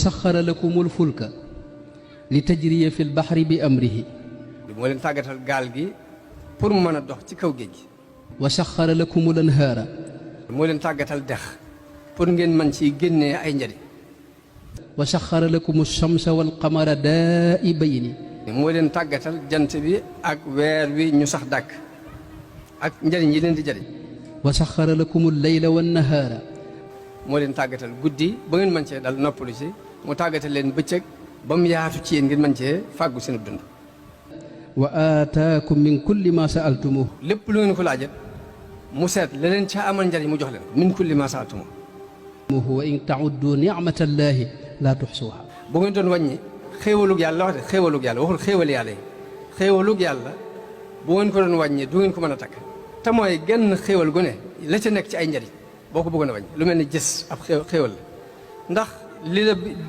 وسخر لكم الفلك لتجري في البحر بأمره moo leen tàggatal gaal gi pour mu mën a dox ci kaw géej gi وسخر لكم الأنهار moo leen tàggatal dex pour ngeen mën ci génnee ay njariñ وسخر لكم الشمس والقمر دائبين moo leen tàggatal jant bi ak weer wi ñu sax dàkk ak njariñ yi leen di jariñ وسخر لكم الليل والنهار moo leen tàggatal guddi ba ngeen mën cee dal noppalu ci mu tàggatal leen bëccëg ba mu yaatu ci yéen ngeen mën cee fàggu seen dund وآتاكم من كل ما سألتموه lépp lu ngeen ko laajat mu seet la leen ca amal njariñ mu jox leen min kulli ma saaltumu وإن تعدوا نعمة الله لا تحصوها bu ngeen doon wàññi xéewalug yàlla wax de xéewalug yàlla waxul xéewal yàlla yi xéewalug yàlla bu ngeen ko doon wàññi du ngeen ko mën a takk te mooy genn xéewal gu ne la ca nekk ci ay njariñ boo ko bëggoon a wàññi lu mel ni gis ab xéewal la ndax li la